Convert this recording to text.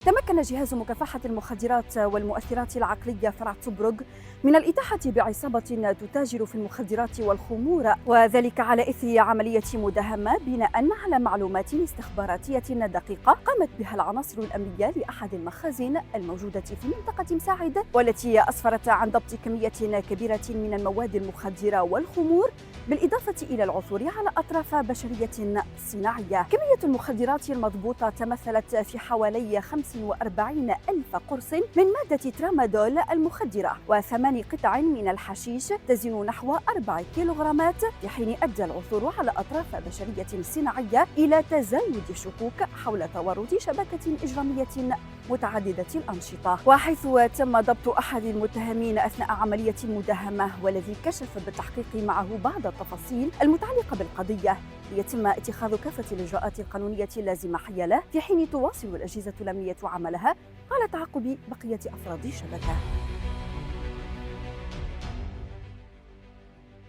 تمكن جهاز مكافحة المخدرات والمؤثرات العقلية فرع طبرق من الإتاحة بعصابة تتاجر في المخدرات والخمور، وذلك على إثر عملية مداهمة بناء على معلومات استخباراتية دقيقة قامت بها العناصر الأمنية لأحد المخازن الموجودة في منطقة مساعد، والتي أسفرت عن ضبط كمية كبيرة من المواد المخدرة والخمور، بالإضافة إلى العثور على أطراف بشرية صناعية. كمية المخدرات المضبوطة تمثلت في حوالي 45 ألف قرص من مادة ترامادول المخدرة و8 قطع من الحشيش تزن نحو 4 كيلوغرامات، في حين أدى العثور على أطراف بشرية صناعية إلى تزايد الشكوك حول تورط شبكة إجرامية متعددة الأنشطة. وحيث تم ضبط أحد المتهمين أثناء عملية المداهمة، والذي كشف بالتحقيق معه بعض التفاصيل المتعلقة بالقضية، يتم اتخاذ كافة الإجراءات القانونية اللازمة حياله، في حين تواصل الأجهزة الأمنية عملها على تعقب بقية أفراد الشبكة.